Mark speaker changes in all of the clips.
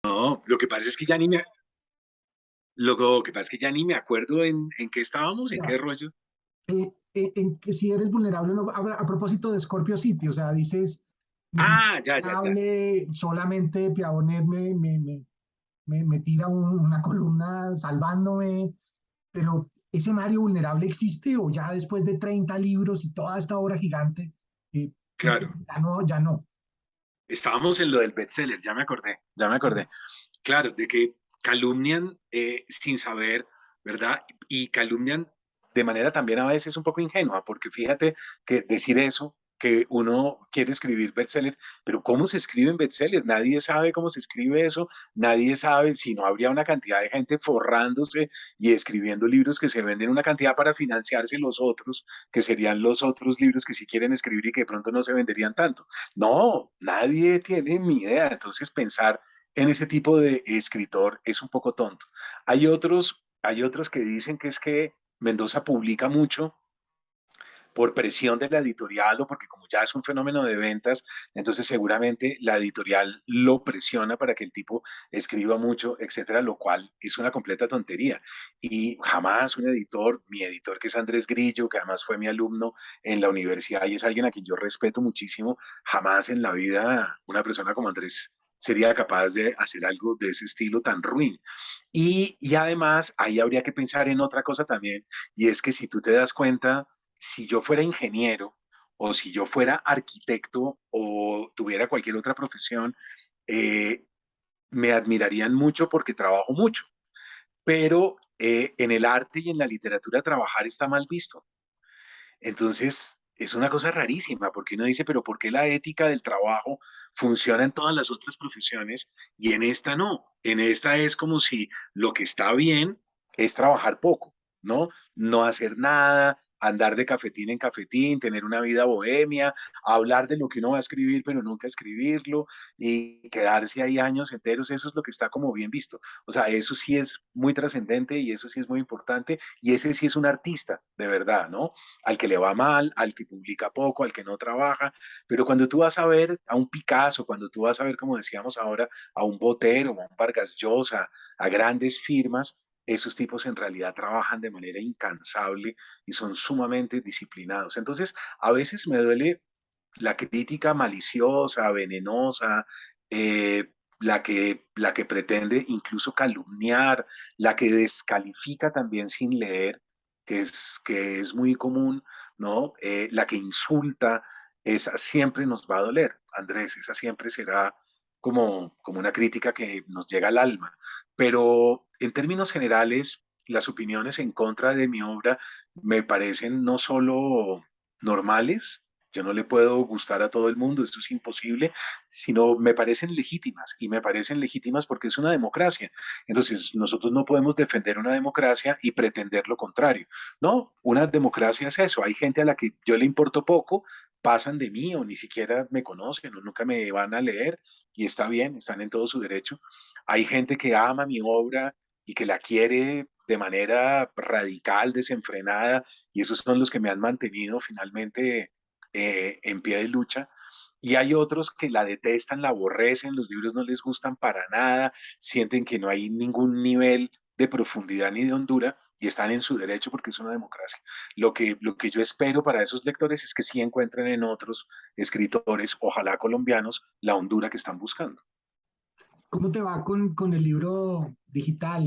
Speaker 1: No, lo que pasa es que ya ni me, lo que pasa es que ya ni me acuerdo en qué estábamos, en qué
Speaker 2: Ya,
Speaker 1: rollo.
Speaker 2: en que si eres vulnerable, no, a propósito de Scorpio City, o sea, dices, me siento
Speaker 1: Ah, ya, ya, ya.
Speaker 2: vulnerable, solamente Piabonet me tira una columna salvándome, pero ¿ese Mario vulnerable existe o ya después de 30 libros y toda esta obra gigante, eh,
Speaker 1: Claro,
Speaker 2: ya no, ya no?
Speaker 1: estábamos en lo del bestseller, ya me acordé, ya me acordé. Claro, de que calumnian sin saber, ¿verdad? Y calumnian de manera también a veces un poco ingenua, porque fíjate que decir eso, que uno quiere escribir bestseller, pero ¿cómo se escribe en bestseller? Nadie sabe cómo se escribe eso, nadie sabe si no habría una cantidad de gente forrándose y escribiendo libros que se venden una cantidad para financiarse los otros, que serían los otros libros que sí quieren escribir y que de pronto no se venderían tanto. No, nadie tiene ni idea. Entonces pensar en ese tipo de escritor es un poco tonto. Hay otros que dicen que es que Mendoza publica mucho por presión de la editorial o porque como ya es un fenómeno de ventas, entonces seguramente la editorial lo presiona para que el tipo escriba mucho, etcétera, lo cual es una completa tontería. Y jamás un editor, mi editor que es Andrés Grillo, que además fue mi alumno en la universidad y es alguien a quien yo respeto muchísimo, jamás en la vida una persona como Andrés sería capaz de hacer algo de ese estilo tan ruin. Y además, ahí habría que pensar en otra cosa también, y es que si tú te das cuenta, si yo fuera ingeniero o si yo fuera arquitecto o tuviera cualquier otra profesión, eh, me admirarían mucho porque trabajo mucho, pero en el arte y en la literatura trabajar está mal visto. Entonces, es una cosa rarísima, porque uno dice, pero ¿por qué la ética del trabajo funciona en todas las otras profesiones y en esta no? En esta es como si lo que está bien es trabajar poco, ¿no? No hacer nada, andar de cafetín en cafetín, tener una vida bohemia, hablar de lo que uno va a escribir, pero nunca escribirlo y quedarse ahí años enteros, eso es lo que está como bien visto. O sea, eso sí es muy trascendente y eso sí es muy importante y ese sí es un artista, de verdad, ¿no? Al que le va mal, al que publica poco, al que no trabaja, pero cuando tú vas a ver a un Picasso, cuando tú vas a ver, como decíamos ahora, a un Botero, a un Vargas Llosa, a grandes firmas, esos tipos en realidad trabajan de manera incansable y son sumamente disciplinados. Entonces, a veces me duele la crítica maliciosa, venenosa, la que pretende incluso calumniar, la que descalifica también sin leer, que es muy común, ¿no? La que insulta, esa siempre nos va a doler, Andrés, esa siempre será como una crítica que nos llega al alma. Pero en términos generales, las opiniones en contra de mi obra me parecen no solo normales, yo no le puedo gustar a todo el mundo, esto es imposible, sino me parecen legítimas y me parecen legítimas porque es una democracia. Entonces, nosotros no podemos defender una democracia y pretender lo contrario. No, una democracia es eso. Hay gente a la que yo le importo poco, pasan de mí o ni siquiera me conocen o nunca me van a leer y está bien, están en todo su derecho. Hay gente que ama mi obra y que la quiere de manera radical, desenfrenada, y esos son los que me han mantenido finalmente en pie de lucha. Y hay otros que la detestan, la aborrecen, los libros no les gustan para nada, sienten que no hay ningún nivel de profundidad ni de hondura y están en su derecho porque es una democracia. Lo que yo espero para esos lectores es que sí encuentren en otros escritores, ojalá colombianos, la hondura que están buscando.
Speaker 2: ¿Cómo te va con el libro digital?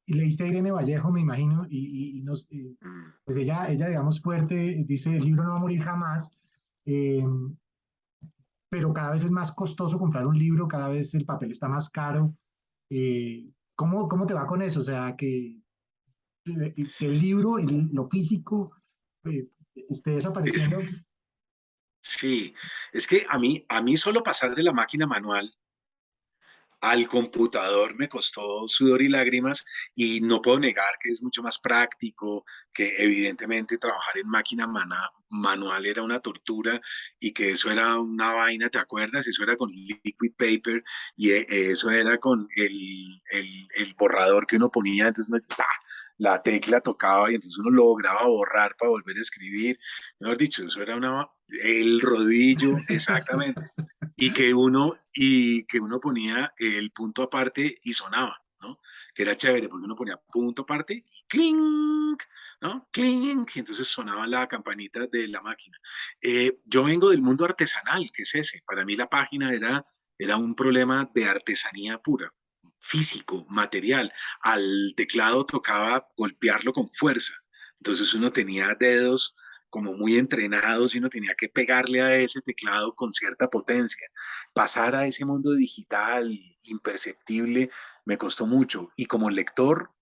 Speaker 2: Y leíste a Irene Vallejo, me imagino,
Speaker 1: Mm.
Speaker 2: pues ella, digamos, fuerte, dice, el libro no va a morir jamás, eh, pero cada vez es más costoso comprar un libro, cada vez el papel está más caro. ¿Cómo te va con eso? O sea, que el libro, lo físico, eh, esté
Speaker 1: Es,
Speaker 2: desapareciendo.
Speaker 1: sí, es que a mí solo pasar de la máquina manual al computador me costó sudor y lágrimas y no puedo negar que es mucho más práctico, que evidentemente trabajar en manual era una tortura y que eso era una vaina, ¿te acuerdas? Eso era con liquid paper y eso era con el borrador que uno ponía, entonces uno, ¡pa! La tecla tocaba y entonces uno lograba borrar para volver a escribir. Mejor dicho, eso era el rodillo, exactamente. y que uno ponía el punto aparte y sonaba, ¿no? Que era chévere porque uno ponía punto aparte y clink, ¿no? Clink, y entonces sonaba la campanita de la máquina. Yo vengo del mundo artesanal, que es ese. Para mí la página era un problema de artesanía pura, físico, material. Al teclado tocaba golpearlo con fuerza. Entonces uno tenía dedos como muy entrenados y uno tenía que pegarle a ese teclado con cierta potencia. Pasar a ese mundo digital imperceptible me costó mucho y como lector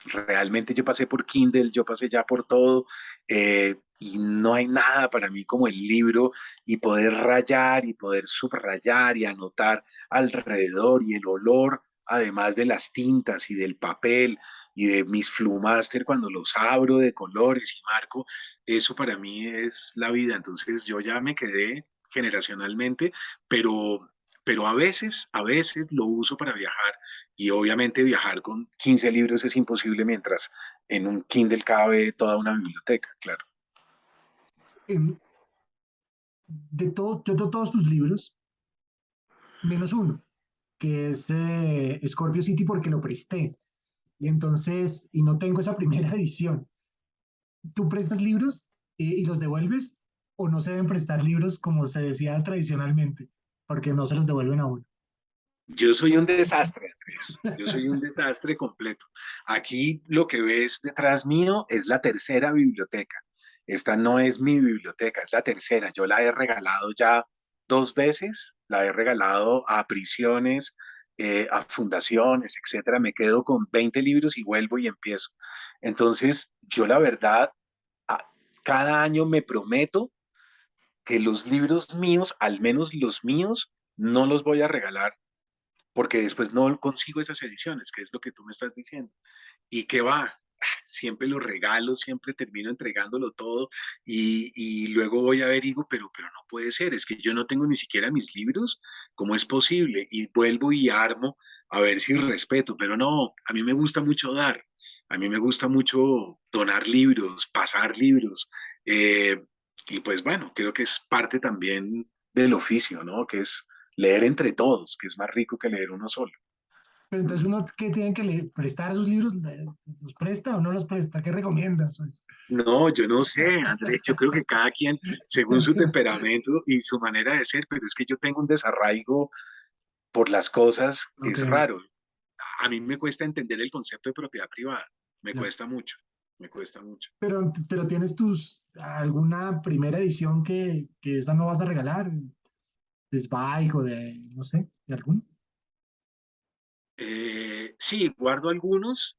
Speaker 1: realmente yo pasé por Kindle, yo pasé ya por todo, y no hay nada para mí como el libro y poder rayar y poder subrayar y anotar alrededor y el olor, además de las tintas y del papel y de mis Flumaster cuando los abro de colores y marco, eso para mí es la vida. Entonces yo ya me quedé generacionalmente, pero, pero a veces lo uso para viajar y obviamente viajar con 15 libros es imposible mientras en un Kindle cabe toda una biblioteca, claro.
Speaker 2: Em, yo tengo todos tus libros, menos uno, que es Scorpio City porque lo presté. Y entonces, y no tengo esa primera edición. ¿Tú prestas libros y los devuelves o no se deben prestar libros como se decía tradicionalmente? Porque no se los devuelven a uno.
Speaker 1: Yo soy un desastre, Andrés. Yo soy un desastre completo. Aquí lo que ves detrás mío es la tercera biblioteca. Esta no es mi biblioteca, es la tercera. Yo la he regalado ya 2 veces. La he regalado a prisiones, a fundaciones, etcétera. Me quedo con 20 libros y vuelvo y empiezo. Entonces, yo la verdad, a- cada año me prometo que los libros míos, al menos los míos, no los voy a regalar porque después no consigo esas ediciones, que es lo que tú me estás diciendo. ¿Y qué va? Siempre lo regalo, siempre termino entregándolo todo y luego voy a ver y digo, pero no puede ser, es que yo no tengo ni siquiera mis libros, ¿cómo es posible? Y vuelvo y armo a ver si respeto, pero no, a mí me gusta mucho dar, a mí me gusta mucho donar libros, pasar libros, eh, y pues bueno, creo que es parte también del oficio, ¿no? Que es leer entre todos, que es más rico que leer uno solo.
Speaker 2: Pero entonces uno, ¿qué tienen que prestar esos libros? ¿Los presta o no los presta? ¿Qué recomiendas? Pues?
Speaker 1: No, yo no sé, Andrés, yo creo que cada quien, según su temperamento y su manera de ser, pero es que yo tengo un desarraigo por las cosas que
Speaker 2: Ok,
Speaker 1: es raro. A mí me cuesta entender el concepto de propiedad privada, me
Speaker 2: ya.
Speaker 1: cuesta mucho, me cuesta mucho.
Speaker 2: Pero tienes alguna primera edición que esa no vas a regalar, de Spike o de, no sé, de alguno.
Speaker 1: Sí, guardo algunos,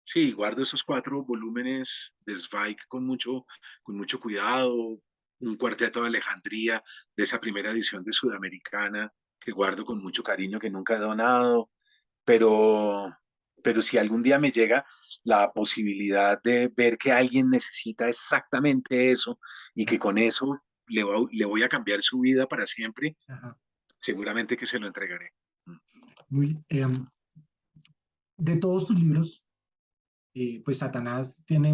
Speaker 1: sí, guardo esos 4 volúmenes de Zweig con mucho cuidado, un cuarteto de Alejandría de esa primera edición de Sudamericana que guardo con mucho cariño, que nunca he donado, pero, pero si algún día me llega la posibilidad de ver que alguien necesita exactamente eso y que con eso le voy a cambiar su vida para siempre,
Speaker 2: Ajá.
Speaker 1: seguramente que se lo entregaré.
Speaker 2: Muy, de todos tus libros, pues Satanás tiene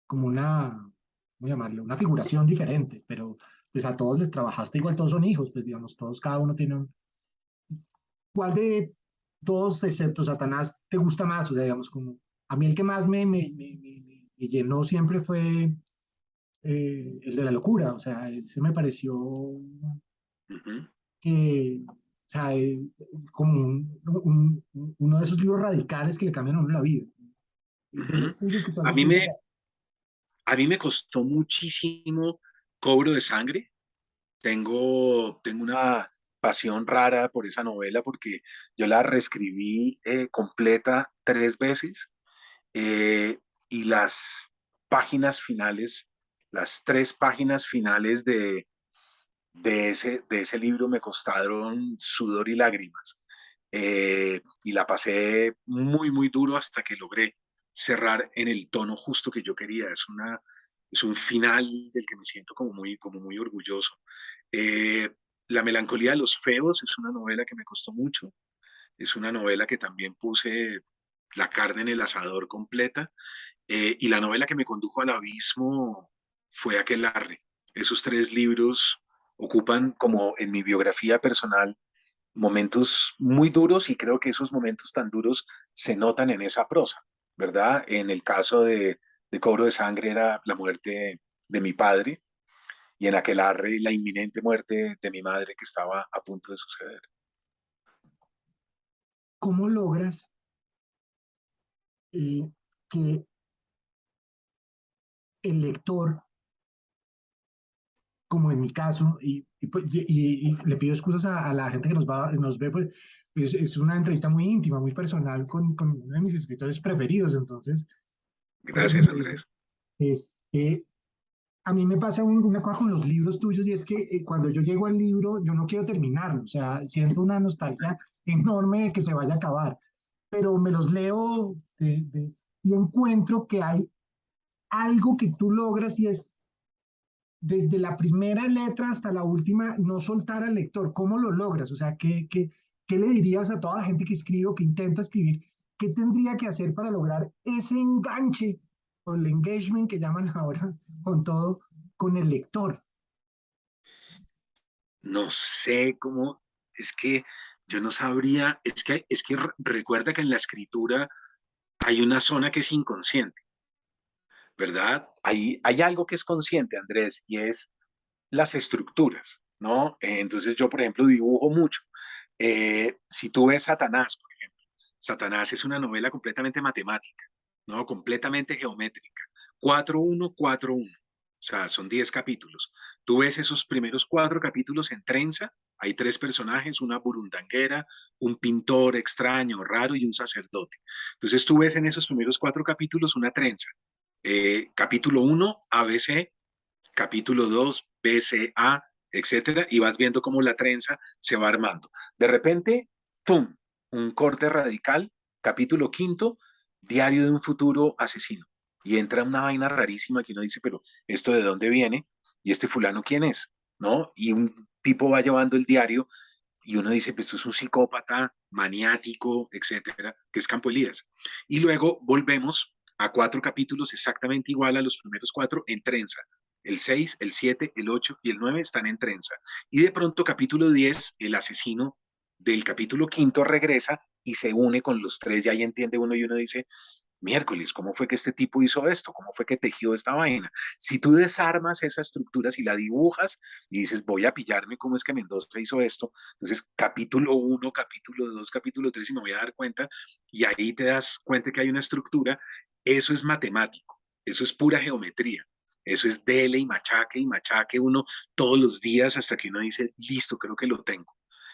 Speaker 2: como ¿cómo llamarlo? Una figuración diferente, pero pues a todos les trabajaste igual, todos son hijos, pues digamos, todos, cada uno tiene un... ¿Cuál de todos, excepto Satanás, te gusta más? O sea, digamos, como a mí el que más me llenó siempre fue el de la locura, o sea, ese me pareció
Speaker 1: Ujú.
Speaker 2: que, o sea, como uno de esos libros radicales que le cambian a uno la vida. De
Speaker 1: Ujú.
Speaker 2: los tuyos que tú has
Speaker 1: A mí
Speaker 2: escrito,
Speaker 1: me, a mí me costó muchísimo Cobro de Sangre. Tengo una pasión rara por esa novela porque yo la reescribí completa 3 veces, eh, y páginas finales, las 3 páginas finales de ese libro me costaron sudor y lágrimas. Y la pasé muy, muy duro hasta que logré cerrar en el tono justo que yo quería. Es un final del que me siento como muy orgulloso. Eh, La melancolía de los feos es una novela que me costó mucho. Es una novela que también puse la carne en el asador completa. Y la novela que me condujo al abismo fue Aquelarre. Esos 3 libros ocupan, como en mi biografía personal, momentos muy duros y creo que esos momentos tan duros se notan en esa prosa, ¿verdad? En el caso de Cobro de Sangre era la muerte de mi padre y en Aquelarre la inminente muerte de mi madre que estaba a punto de suceder.
Speaker 2: ¿Cómo logras que el lector, como en mi caso, y le pido excusas a la gente que nos ve, pues es una entrevista muy íntima, muy personal con uno de mis escritores preferidos, entonces, por eso
Speaker 1: Gracias,
Speaker 2: lo digo.
Speaker 1: Andrés.
Speaker 2: Es, a mí me pasa una cosa con los libros tuyos y es que cuando yo llego al libro, yo no quiero terminarlo, o sea, siento una nostalgia enorme de que se vaya a acabar, pero me los leo y encuentro que hay algo que tú logras y es desde la primera letra hasta la última, no soltar al lector. ¿Cómo lo logras? O sea, ¿qué le dirías a toda la gente que escribe o que intenta escribir? ¿Qué tendría que hacer para lograr ese enganche o el engagement que llaman ahora con todo, con el lector?
Speaker 1: No sé cómo, es que yo no sabría, recuerda que en la escritura hay una zona que es inconsciente, ¿verdad? Hay algo que es consciente, Andrés, y es las estructuras, ¿no? Entonces yo, por ejemplo, dibujo mucho. Si tú ves Satanás, por ejemplo, Satanás es una novela completamente matemática, ¿no? Completamente geométrica. 4-1, 4-1. O sea, son 10 capítulos. Tú ves esos primeros 4 capítulos en trenza. Hay 3 personajes, una burundanguera, un pintor extraño, raro y un sacerdote. Entonces tú ves en esos primeros 4 capítulos una trenza. Capítulo 1, ABC, capítulo 2, BCA, etcétera, y vas viendo cómo la trenza se va armando. De repente, ¡pum! Un corte radical, capítulo quinto, diario de un futuro asesino. Y entra una vaina rarísima que uno dice, pero ¿esto de dónde viene? ¿Y este fulano quién es? ¿No? Y un tipo va llevando el diario y uno dice, pues esto es un psicópata, maniático, etcétera, que es Campo Elías. Y luego volvemos a 4 capítulos exactamente igual a los primeros 4 en trenza. El 6, el 7, el 8 y el 9 están en trenza. Y de pronto, capítulo 10, el asesino del capítulo quinto regresa y se une con los 3, y ahí entiende uno y uno dice, miércoles, ¿cómo fue que este tipo hizo esto? ¿Cómo fue que tejió esta vaina? Si tú desarmas esa estructura, si la dibujas y dices, voy a pillarme cómo es que Mendoza hizo esto, entonces capítulo 1, capítulo 2, capítulo 3 y me voy a dar cuenta, y ahí te das cuenta que hay una estructura, eso es matemático, eso es pura geometría. Eso es dele y machaque uno todos los días hasta que uno dice, listo, creo que lo tengo.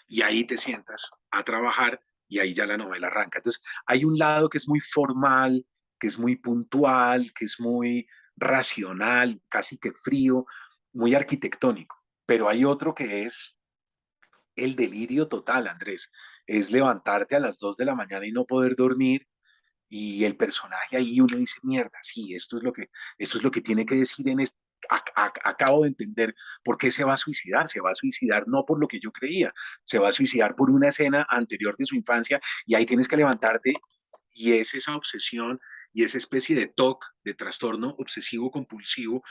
Speaker 1: Y ahí te sientas a trabajar y ahí ya la novela arranca. Entonces, hay un lado que es muy formal, que es muy puntual, que es muy racional, casi que frío, muy arquitectónico, pero hay otro que es el delirio total, Andrés. Es levantarte a las 2 de la mañana y no poder dormir y el personaje ahí uno dice, mierda, sí, esto es lo que tiene que decir en este. Acabo de entender por qué se va a suicidar no por lo que yo creía, se va a suicidar por una escena anterior de su infancia y ahí tienes que levantarte y es esa obsesión y esa especie de TOC, de trastorno obsesivo compulsivo,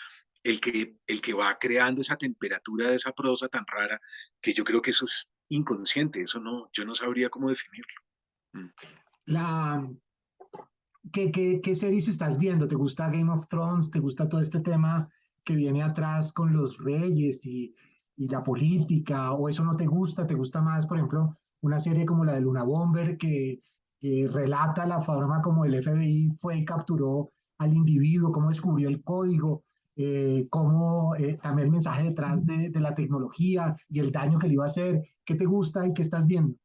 Speaker 1: el que va creando esa temperatura de esa prosa tan rara que yo creo que eso es inconsciente, eso no, yo no sabría cómo definirlo. Mm.
Speaker 2: La, ¿qué series estás viendo? ¿Te gusta Game of Thrones? ¿Te gusta todo este tema que viene atrás con los reyes y la política? ¿O eso no te gusta? ¿Te gusta más, por ejemplo, una serie como la de Luna Bomber que relata la forma como el FBI fue y capturó al individuo, cómo descubrió el código, cómo también el mensaje detrás de la tecnología y el daño que le iba a hacer? ¿Qué te gusta y qué estás viendo?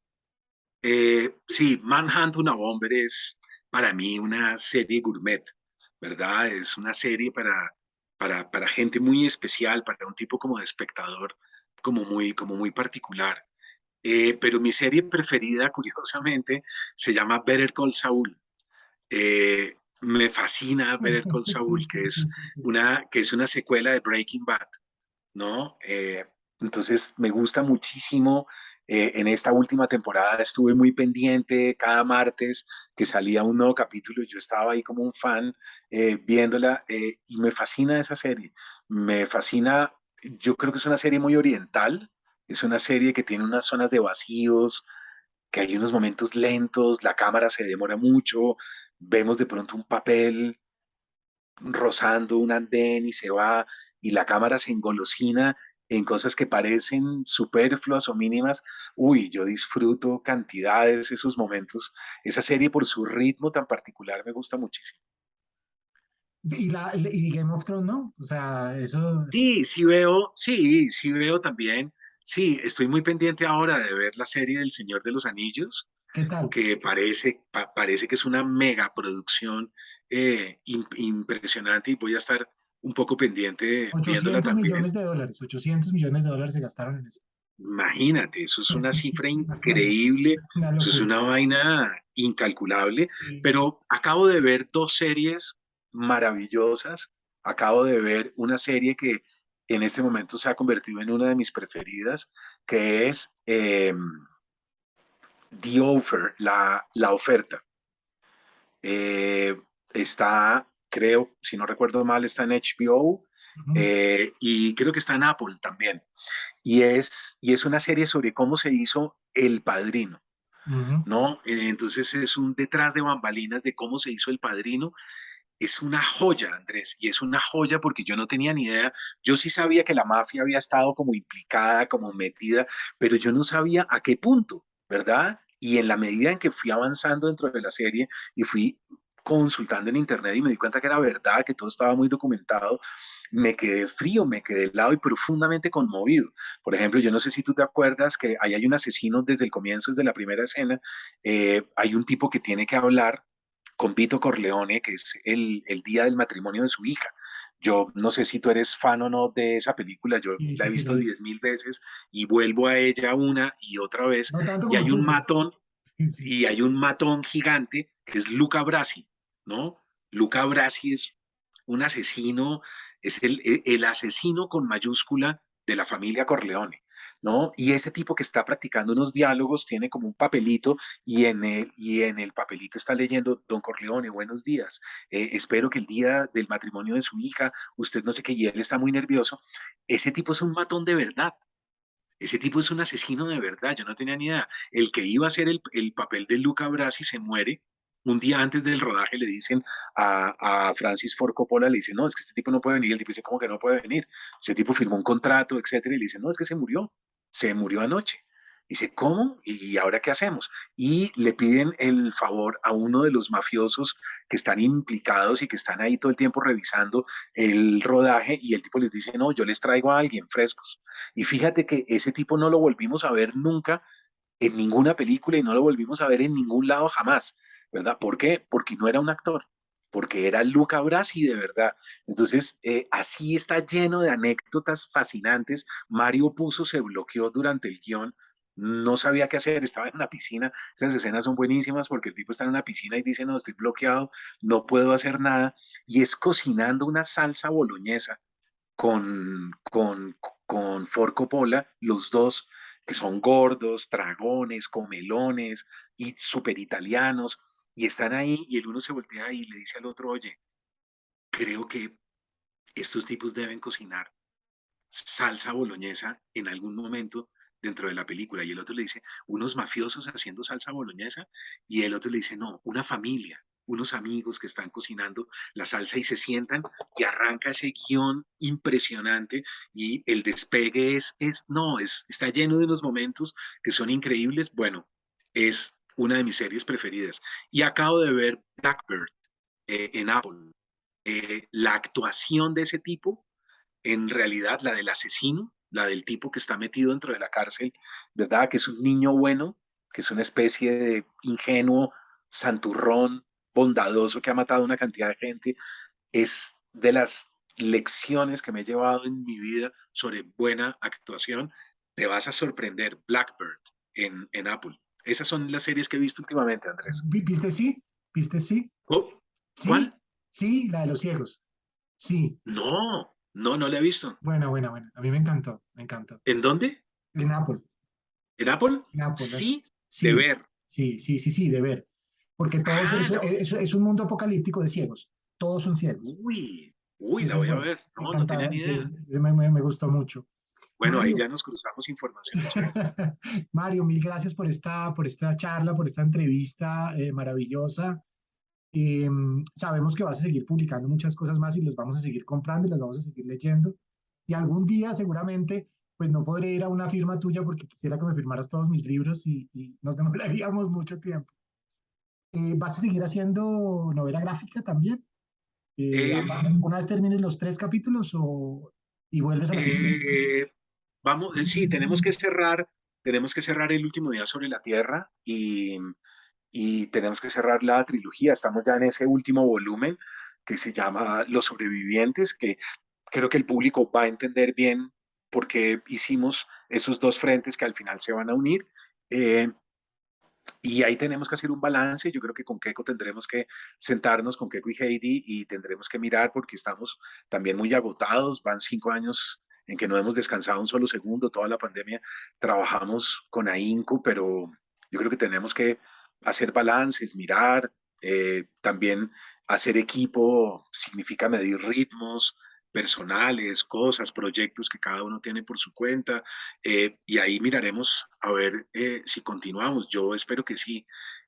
Speaker 1: Sí, Manhunt, una Bomber es para mí una serie gourmet, ¿verdad? Es una serie para gente muy especial, para un tipo como de espectador como muy particular. Pero mi serie preferida, curiosamente, se llama Better Call Saul. Me fascina Better Call Saul, que es una secuela de Breaking Bad. ¿No? Entonces me gusta muchísimo. En esta última temporada estuve muy pendiente cada martes que salía un nuevo capítulo. Yo estaba ahí como un fan viéndola y me fascina esa serie. Me fascina yo creo que es una serie muy oriental, es una serie que tiene unas zonas de vacíos, que hay unos momentos lentos, la cámara se demora mucho, vemos de pronto un papel rozando un andén y se va, y la cámara se engolosina en cosas que parecen superfluas o mínimas. Uy, yo disfruto cantidades esos momentos. Esa serie por su ritmo tan particular me gusta muchísimo.
Speaker 2: Y Game of Thrones, ¿no? O sea, eso,
Speaker 1: Sí veo también. Sí, estoy muy pendiente ahora de ver la serie del Señor de los Anillos,
Speaker 2: ¿qué tal?
Speaker 1: que parece que es una mega producción impresionante, y voy a estar un poco pendiente viéndola
Speaker 2: 800
Speaker 1: también.
Speaker 2: millones de dólares, 800 millones de dólares se gastaron en eso.
Speaker 1: Imagínate, eso es una cifra increíble,
Speaker 2: Una
Speaker 1: eso es
Speaker 2: locura.
Speaker 1: una vaina incalculable,
Speaker 2: Sí.
Speaker 1: pero acabo de ver dos series maravillosas. Acabo de ver una serie que en este momento se ha convertido en una de mis preferidas, que es The Offer, la oferta. Eh, Está, creo, si no recuerdo mal, está en HBO,
Speaker 2: Ujú,
Speaker 1: y creo que está en Apple también. Y es una serie sobre cómo se hizo El Padrino,
Speaker 2: ujú.
Speaker 1: ¿no? Entonces es un detrás de bambalinas de cómo se hizo El Padrino. Es una joya, Andrés, y es una joya porque yo no tenía ni idea. Yo sí sabía que la mafia había estado como implicada, como metida, pero yo no sabía a qué punto, ¿verdad? Y en la medida en que fui avanzando dentro de la serie y fui consultando en internet y me di cuenta que era verdad, que todo estaba muy documentado, me quedé frío, me quedé helado y profundamente conmovido. Por ejemplo, yo no sé si tú te acuerdas que ahí hay un asesino desde el comienzo, desde la primera escena. Hay un tipo que tiene que hablar con Vito Corleone, que es el día del matrimonio de su hija. Yo no sé si tú eres fan o no de esa película, yo
Speaker 2: Sí,
Speaker 1: la
Speaker 2: sí,
Speaker 1: he
Speaker 2: sí, la
Speaker 1: visto
Speaker 2: vi.
Speaker 1: 10.000 veces y vuelvo a ella una y otra vez,
Speaker 2: No tanto
Speaker 1: y
Speaker 2: como
Speaker 1: hay
Speaker 2: tú,
Speaker 1: un
Speaker 2: pero
Speaker 1: matón,
Speaker 2: sí, sí.
Speaker 1: y hay un matón gigante que es Luca Brasi, ¿no? Luca Brasi es un asesino, es el asesino con mayúscula de la familia Corleone, ¿no? Y ese tipo que está practicando unos diálogos tiene como un papelito, y en el papelito está leyendo: Don Corleone, buenos días. Espero que el día del matrimonio de su hija, usted no sé qué, y él está muy nervioso. Ese tipo es un matón de verdad. Ese tipo es un asesino de verdad, yo no tenía ni idea. El que iba a hacer el papel de Luca Brasi se muere. Un día antes del rodaje le dicen a Francis Ford Coppola, le dicen: no, es que este tipo no puede venir. El tipo dice: ¿cómo que no puede venir? Ese tipo firmó un contrato, etcétera, y le dicen: no, es que se murió anoche. Dice: ¿cómo? ¿Y ahora qué hacemos? Y le piden el favor a uno de los mafiosos que están implicados y que están ahí todo el tiempo revisando el rodaje, y el tipo les dice: no, yo les traigo a alguien frescos. Y fíjate que ese tipo no lo volvimos a ver nunca en ninguna película, y no lo volvimos a ver en ningún lado jamás, ¿verdad? ¿Por qué? Porque no era un actor, porque era Luca Brasi de verdad. Entonces, así está lleno de anécdotas fascinantes. Mario Puzo se bloqueó durante el guión, no sabía qué hacer, estaba en una piscina. Esas escenas son buenísimas porque el tipo está en una piscina y dice: no, estoy bloqueado, no puedo hacer nada, y es cocinando una salsa boloñesa con Ford Coppola, los dos, que son gordos, dragones, comelones y súper italianos, y están ahí, y el uno se voltea y le dice al otro: oye, creo que estos tipos deben cocinar salsa boloñesa en algún momento dentro de la película. Y el otro le dice: unos mafiosos haciendo salsa boloñesa. Y el otro le dice: no, una familia, unos amigos que están cocinando la salsa, y se sientan y arranca ese guión impresionante, y el despegue está lleno de unos momentos que son increíbles. Bueno, es una de mis series preferidas. Y acabo de ver Blackbird en Apple. La actuación de ese tipo, en realidad la del asesino, la del tipo que está metido dentro de la cárcel, ¿verdad? Que es un niño bueno, que es una especie de ingenuo, santurrón, bondadoso, que ha matado a una cantidad de gente. Es de las lecciones que me he llevado en mi vida sobre buena actuación. Te vas a sorprender. Blackbird en Apple. Esas son las series que he visto últimamente, Andrés.
Speaker 2: ¿Viste sí? ¿Viste sí?
Speaker 1: Oh,
Speaker 2: Sí,
Speaker 1: ¿cuál?
Speaker 2: sí, la de los ciegos. Sí,
Speaker 1: No, no, no la he visto.
Speaker 2: buena, buena, buena. A mí me encantó, me encantó.
Speaker 1: ¿En dónde?
Speaker 2: En Apple,
Speaker 1: ¿En Apple?
Speaker 2: en Apple.
Speaker 1: Sí, de
Speaker 2: Sí,
Speaker 1: ver.
Speaker 2: sí, sí, sí, sí, de ver. Porque todos,
Speaker 1: Ah,
Speaker 2: eso, es un mundo apocalíptico de ciegos. Todos son ciegos.
Speaker 1: uy. Uy, la
Speaker 2: Esa es
Speaker 1: voy a
Speaker 2: buena,
Speaker 1: ver. No, no tenía
Speaker 2: encantada,
Speaker 1: ni
Speaker 2: sí,
Speaker 1: idea.
Speaker 2: me gustó mucho.
Speaker 1: Bueno, ahí
Speaker 2: Mario,
Speaker 1: ya nos cruzamos información chévere.
Speaker 2: Mario, mil gracias por esta charla, por esta entrevista maravillosa. Sabemos que vas a seguir publicando muchas cosas más y las vamos a seguir comprando y las vamos a seguir leyendo. Y algún día seguramente, pues no podré ir a una firma tuya porque quisiera que me firmaras todos mis libros y nos demoraríamos mucho tiempo. ¿Vas a seguir haciendo novela gráfica también?
Speaker 1: Eh,
Speaker 2: ¿Alguna vez termines los 3 capítulos y vuelves a la ficción?
Speaker 1: vamos, sí, tenemos que cerrar El último día sobre la Tierra y tenemos que cerrar la trilogía. Estamos ya en ese último volumen que se llama Los sobrevivientes, que creo que el público va a entender bien por qué hicimos esos dos frentes que al final se van a unir. Eh, y ahí tenemos que hacer un balance. Yo creo que con Keiko tendremos que sentarnos con Keiko y Heidi y tendremos que mirar porque estamos también muy agotados. Van 5 años en que no hemos descansado un solo segundo. Toda la pandemia trabajamos con ahínco, pero yo creo que tenemos que hacer balances, mirar. También hacer equipo significa medir ritmos personales, cosas, proyectos que cada uno tiene por su cuenta y ahí miraremos a ver si continuamos. Yo espero que sí.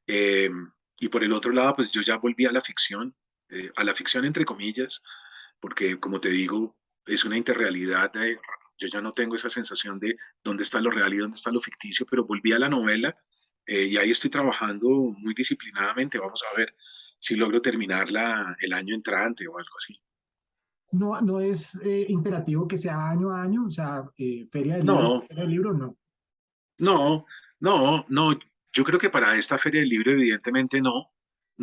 Speaker 1: Eh, y por el otro lado, pues yo ya volví a la ficción entre comillas, porque como te digo, es una interrealidad. Yo ya no tengo esa sensación de dónde está lo real y dónde está lo ficticio, pero volví a la novela y ahí estoy trabajando muy disciplinadamente. Vamos a ver si logro terminarla el año entrante o algo así.
Speaker 2: No, no es imperativo que sea año a año, o sea,
Speaker 1: No,
Speaker 2: feria del libro, no.
Speaker 1: no, no. Yo creo que para esta feria del libro, evidentemente no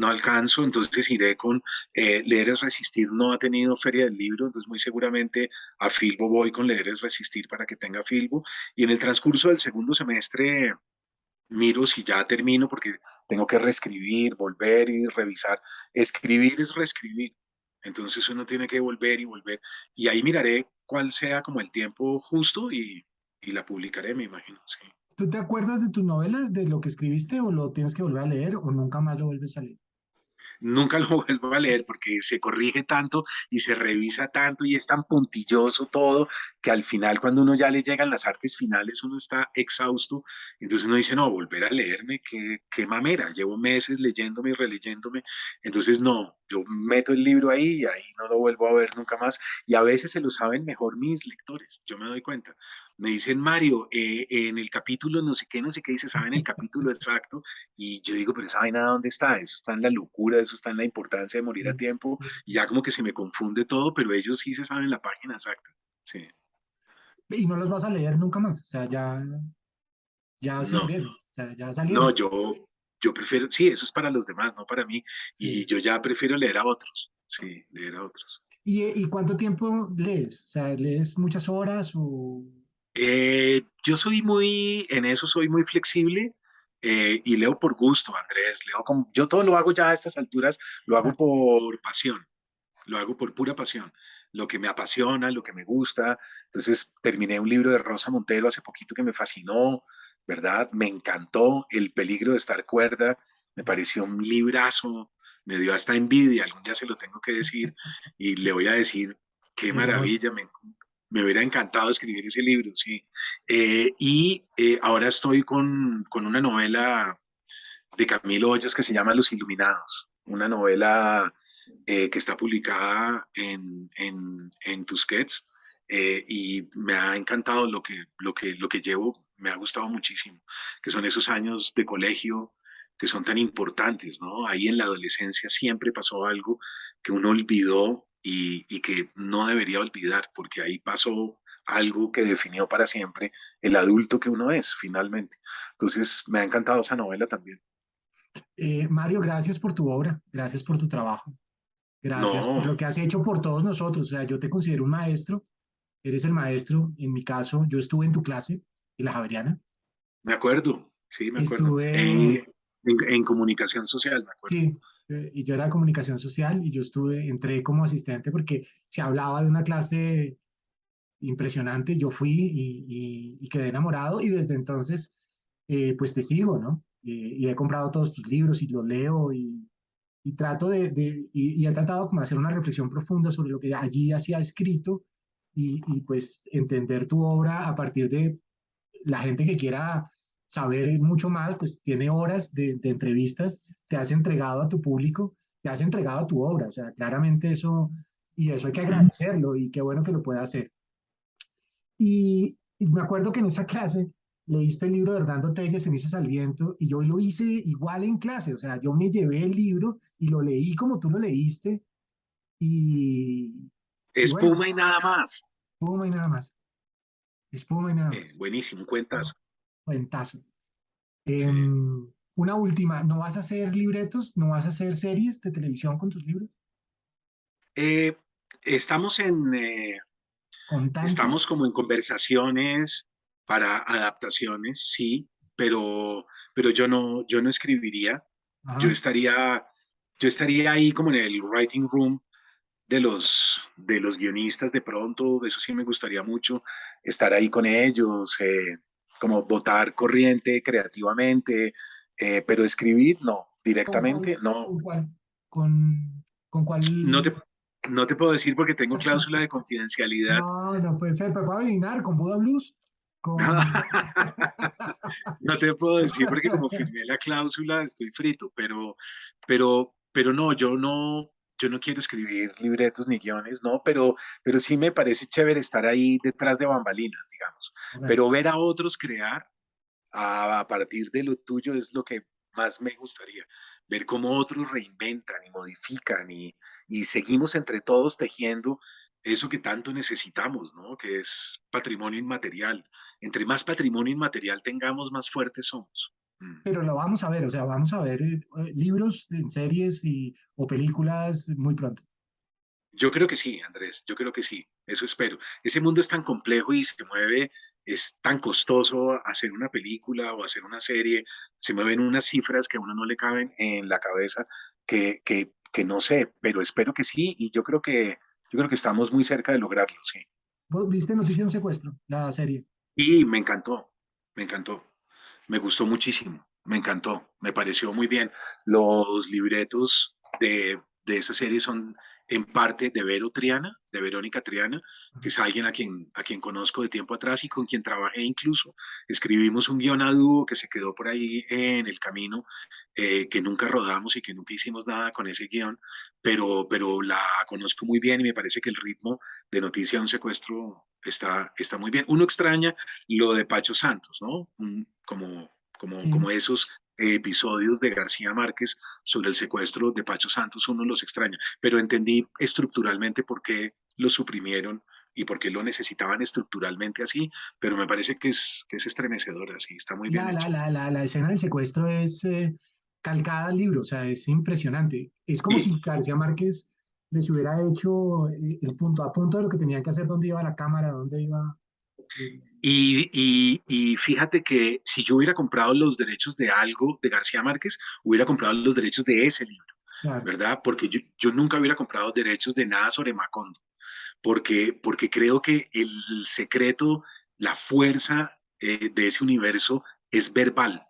Speaker 1: alcanzo. Entonces iré con Leer es Resistir. No ha tenido feria del libro, entonces muy seguramente a Filbo voy con Leer es Resistir para que tenga Filbo. Y en el transcurso del segundo semestre miro si ya termino, porque tengo que reescribir, volver y revisar. Escribir es reescribir. Entonces uno tiene que volver y volver. Y ahí miraré cuál sea como el tiempo justo y la publicaré, me imagino. Sí.
Speaker 2: ¿Tú te acuerdas de tus novelas, de lo que escribiste o lo tienes que volver a leer o nunca más lo vuelves a leer?
Speaker 1: Nunca lo vuelvo a leer porque se corrige tanto y se revisa tanto y es tan puntilloso todo que al final cuando uno ya le llegan las artes finales uno está exhausto, entonces uno dice, no, volver a leerme, qué mamera, llevo meses leyéndome y releyéndome, entonces no, yo meto el libro ahí y ahí no lo vuelvo a ver nunca más y a veces se lo saben mejor mis lectores, yo me doy cuenta. Me dicen, Mario, en el capítulo no sé qué dice, saben el capítulo exacto y yo digo, pero esa vaina, ¿dónde está? Eso está en la locura, eso está en la importancia de morir a
Speaker 2: Sí.
Speaker 1: tiempo. Y ya como que se me confunde todo, pero ellos sí se saben la página exacta. Sí.
Speaker 2: Y no los vas a leer nunca más, o sea, ya se
Speaker 1: No,
Speaker 2: murieron, o sea, ya
Speaker 1: no,
Speaker 2: salieron.
Speaker 1: yo prefiero, sí, eso es para los demás, no para mí. Y
Speaker 2: Sí.
Speaker 1: yo ya prefiero leer a otros. Sí, leer a otros.
Speaker 2: ¿Y cuánto tiempo lees? O sea, ¿lees muchas horas o...?
Speaker 1: Yo soy muy, en eso soy muy flexible y leo por gusto, Andrés. Yo todo lo hago ya a estas alturas, lo hago por pasión. Lo hago por pura pasión, lo que me apasiona, lo que me gusta. Entonces terminé un libro de Rosa Montero hace poquito que me fascinó, ¿verdad? Me encantó El peligro de estar cuerda, me pareció un librazo, me dio hasta envidia, algún día se lo tengo que decir y le voy a decir, qué
Speaker 2: Hermoso.
Speaker 1: maravilla, me hubiera encantado escribir ese libro, sí. Ahora estoy con una novela de Camilo Hoyos que se llama Los Iluminados, una novela que está publicada en Tusquets y me ha encantado lo que llevo, me ha gustado muchísimo, que son esos años de colegio que son tan importantes, ¿no? Ahí en la adolescencia siempre pasó algo que uno olvidó y que no debería olvidar, porque ahí pasó algo que definió para siempre el adulto que uno es, finalmente. Entonces, me ha encantado esa novela también.
Speaker 2: Mario, gracias por tu obra, gracias por tu trabajo, gracias por
Speaker 1: No,
Speaker 2: lo que has hecho por todos nosotros. O sea, yo te considero un maestro, eres el maestro. En mi caso, yo estuve en tu clase, en la Javeriana.
Speaker 1: me acuerdo, sí, me acuerdo.
Speaker 2: Estuve,
Speaker 1: En comunicación social, me acuerdo.
Speaker 2: sí, y yo era de comunicación social y yo entré como asistente porque se hablaba de una clase impresionante. Yo fui y quedé enamorado y desde entonces, pues te sigo, ¿no? Y he comprado todos tus libros y los leo y trato y he tratado como de hacer una reflexión profunda sobre lo que allí hacía escrito y pues entender tu obra a partir de la gente que quiera saber mucho más, pues tiene horas de entrevistas, te has entregado a tu público, te has entregado a tu obra, o sea, claramente eso, y eso hay que agradecerlo y qué bueno que lo pueda hacer. Y me acuerdo que en esa clase leíste el libro de Hernando Telles, Cenizas al Viento, y yo lo hice igual en clase, o sea, yo me llevé el libro y lo leí como tú lo leíste, y, y bueno,
Speaker 1: Espuma y nada más.
Speaker 2: espuma y nada más, espuma y nada más,
Speaker 1: Buenísimo, un cuentazo.
Speaker 2: cuentazo.
Speaker 1: Sí.
Speaker 2: Una última, ¿no vas a hacer libretos? ¿No vas a hacer series de televisión con tus libros?
Speaker 1: Eh, estamos
Speaker 2: ¿Con tantos?
Speaker 1: estamos como en conversaciones para adaptaciones, sí, pero yo no escribiría. Yo
Speaker 2: Ajá.
Speaker 1: estaría, yo estaría ahí como en el writing room de los guionistas de pronto, eso sí me gustaría mucho, estar ahí con ellos, como votar corriente creativamente, pero escribir, no,
Speaker 2: ¿Con cuál?
Speaker 1: directamente, no,
Speaker 2: ¿Con cuál? ¿Con
Speaker 1: no
Speaker 2: cuál?
Speaker 1: te, no te puedo decir porque tengo cláusula de confidencialidad.
Speaker 2: No, no puede ser, pero puedo adivinar, con Buda Blues, con...
Speaker 1: No te puedo decir porque como firmé la cláusula estoy frito, pero no, yo no quiero escribir libretos ni guiones, no, pero sí me parece chévere estar ahí detrás de bambalinas, digamos.
Speaker 2: Ok.
Speaker 1: Pero ver a otros crear a partir de lo tuyo es lo que más me gustaría. Ver cómo otros reinventan y modifican y seguimos entre todos tejiendo eso que tanto necesitamos, ¿no? Que es patrimonio inmaterial. Entre más patrimonio inmaterial tengamos, más fuertes somos. Mm.
Speaker 2: Pero lo vamos a ver, o sea, vamos a ver libros en series o películas muy pronto.
Speaker 1: Yo creo que sí, Andrés, yo creo que sí, eso espero. Ese mundo es tan complejo y se mueve, es tan costoso hacer una película o hacer una serie, se mueven unas cifras que a uno no le caben en la cabeza, que no sé, pero espero que sí y yo creo que estamos muy cerca de lograrlo, sí.
Speaker 2: ¿Vos viste Noticia de un secuestro, la serie?
Speaker 1: Y me encantó, me gustó muchísimo, me encantó, me pareció muy bien. Los libretos de esa serie son en parte de Vero Triana, de Verónica Triana, que es alguien a quien conozco de tiempo atrás y con quien trabajé incluso. Escribimos un guión a dúo que se quedó por ahí en el camino, que nunca rodamos y que nunca hicimos nada con ese guión, pero la conozco muy bien y me parece que el ritmo de Noticia de un secuestro está muy bien. Uno extraña lo de Pacho Santos, ¿no? Como, como,
Speaker 2: Sí.
Speaker 1: como esos episodios de García Márquez sobre el secuestro de Pacho Santos, uno los extraña, pero entendí estructuralmente por qué lo suprimieron y por qué lo necesitaban estructuralmente así, pero me parece que es estremecedor así, está muy bien hecho.
Speaker 2: La escena del secuestro es calcada al libro, o sea, es impresionante. Es como
Speaker 1: Y,
Speaker 2: si García Márquez les hubiera hecho el punto a punto de lo que tenían que hacer, dónde iba la cámara, dónde iba... eh,
Speaker 1: y fíjate que si yo hubiera comprado los derechos de algo de García Márquez, hubiera comprado los derechos de ese libro,
Speaker 2: claro,
Speaker 1: ¿verdad? Porque yo nunca hubiera comprado derechos de nada sobre Macondo, porque creo que el secreto, la fuerza de ese universo es verbal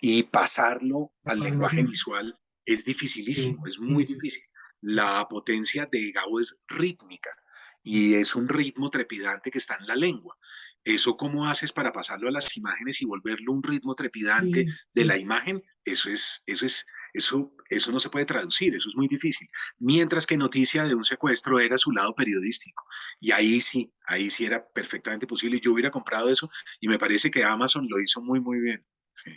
Speaker 1: y pasarlo
Speaker 2: la
Speaker 1: al lenguaje
Speaker 2: imaginación.
Speaker 1: visual es
Speaker 2: Sí,
Speaker 1: dificilísimo, es muy
Speaker 2: sí, sí, sí.
Speaker 1: difícil. La potencia de Gabo es rítmica y es un ritmo trepidante que está en la lengua. ¿Eso cómo haces para pasarlo a las imágenes y volverlo un ritmo trepidante
Speaker 2: Sí,
Speaker 1: de la
Speaker 2: sí.
Speaker 1: imagen? Eso no se puede traducir, eso es muy difícil. Mientras que Noticia de un secuestro era su lado periodístico. Y ahí sí era perfectamente posible. Yo hubiera comprado eso y me parece que Amazon lo hizo muy, muy bien. Sí.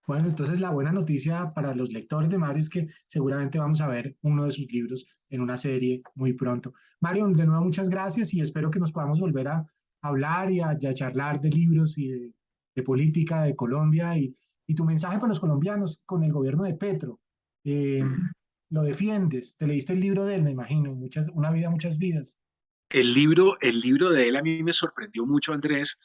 Speaker 2: Bueno, entonces la buena noticia para los lectores de Mario es que seguramente vamos a ver uno de sus libros en una serie muy pronto. Mario, de nuevo muchas gracias y espero que nos podamos volver a hablar y a charlar de libros y de política de Colombia y tu mensaje para los colombianos con el gobierno de Petro. Eh, lo defiendes, te leíste el libro de él, me imagino, una vida, muchas vidas.
Speaker 1: El libro de él a mí me sorprendió mucho, Andrés,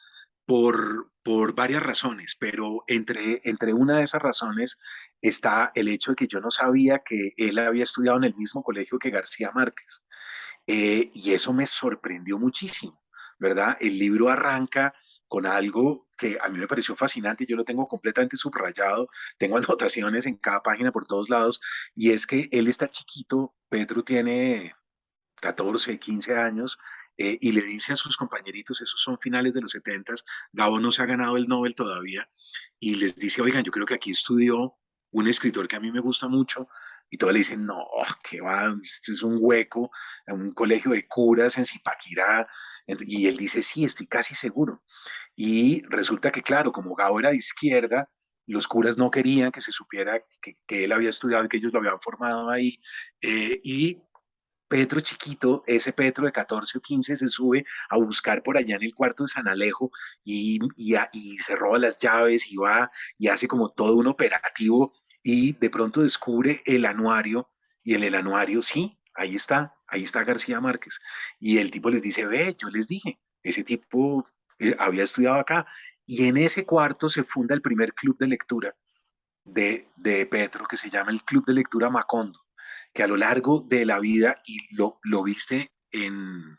Speaker 1: por varias razones, pero entre una de esas razones está el hecho de que yo no sabía que él había estudiado en el mismo colegio que García Márquez. Y eso me sorprendió muchísimo, ¿verdad? El libro arranca con algo que a mí me pareció fascinante, yo lo tengo completamente subrayado, tengo anotaciones en cada página por todos lados, y es que él está chiquito, Petro tiene 14, 15 años, y le dice a sus compañeritos, esos son finales de los 70, Gabo no se ha ganado el Nobel todavía, y les dice, oigan, yo creo que aquí estudió un escritor que a mí me gusta mucho, y todos le dicen, no, que va, este es un hueco, un colegio de curas en Zipaquirá, y él dice, sí, estoy casi seguro. Y resulta que, claro, como Gabo era de izquierda, los curas no querían que se supiera que él había estudiado y que ellos lo habían formado ahí, y Petro chiquito, ese Petro de 14 o 15 se sube a buscar por allá en el cuarto de San Alejo y se roba las llaves y va y hace como todo un operativo y de pronto descubre el anuario y en el anuario, sí, ahí está García Márquez. Y el tipo les dice, ve, yo les dije, ese tipo había estudiado acá. Y en ese cuarto se funda el primer club de lectura de Petro que se llama el Club de Lectura Macondo, que a lo largo de la vida, y lo viste en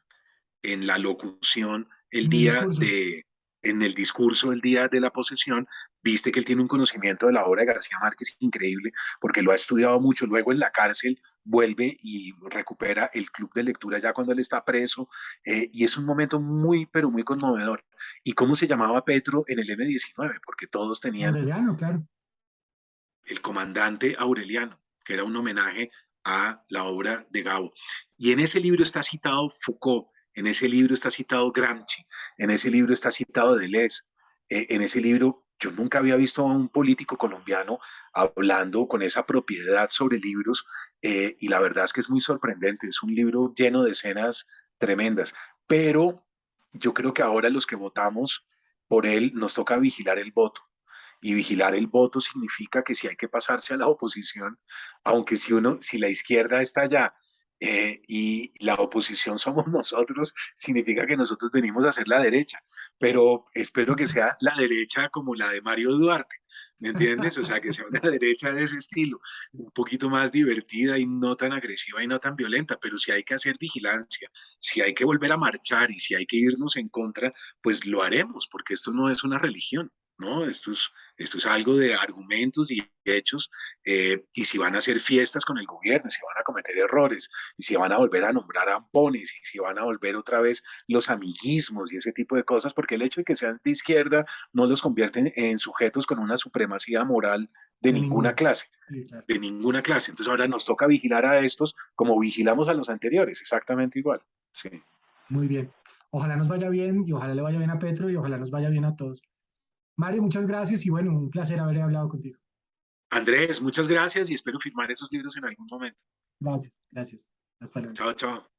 Speaker 1: la locución el
Speaker 2: En el
Speaker 1: día
Speaker 2: discurso.
Speaker 1: de, en el discurso el día de la posesión, viste que él tiene un conocimiento de la obra de García Márquez increíble, porque lo ha estudiado mucho, luego en la cárcel vuelve y recupera el club de lectura ya cuando él está preso, y es un momento muy, pero muy conmovedor. ¿Y cómo se llamaba Petro en el M-19? Porque todos tenían
Speaker 2: Aureliano, claro.
Speaker 1: el comandante Aureliano, que era un homenaje a la obra de Gabo. Y en ese libro está citado Foucault, en ese libro está citado Gramsci, en ese libro está citado Deleuze, en ese libro yo nunca había visto a un político colombiano hablando con esa propiedad sobre libros, y la verdad es que es muy sorprendente, es un libro lleno de escenas tremendas, pero yo creo que ahora los que votamos por él nos toca vigilar el voto, y vigilar el voto significa que si hay que pasarse a la oposición, aunque si la izquierda está allá, y la oposición somos nosotros, significa que nosotros venimos a ser la derecha, pero espero que sea la derecha como la de Mario Duarte, ¿me entiendes? O sea, que sea una derecha de ese estilo, un poquito más divertida y no tan agresiva y no tan violenta, pero si hay que hacer vigilancia, si hay que volver a marchar y si hay que irnos en contra, pues lo haremos, porque esto no es una religión, ¿no? Esto es algo de argumentos y hechos, y si van a hacer fiestas con el gobierno, si van a cometer errores, y si van a volver a nombrar ampones, y si van a volver otra vez los amiguismos y ese tipo de cosas, porque el hecho de que sean de izquierda no los convierte en sujetos con una supremacía moral
Speaker 2: De ninguna. Sí, claro.
Speaker 1: de ninguna clase. Entonces ahora nos toca vigilar a estos como vigilamos a los anteriores, exactamente igual. Sí.
Speaker 2: Muy bien. Ojalá nos vaya bien y ojalá le vaya bien a Petro y ojalá nos vaya bien a todos. Mario, muchas gracias y bueno, un placer haber hablado contigo.
Speaker 1: Andrés, muchas gracias y espero firmar esos libros en algún momento.
Speaker 2: Gracias, gracias. Hasta luego.
Speaker 1: Chao, chao.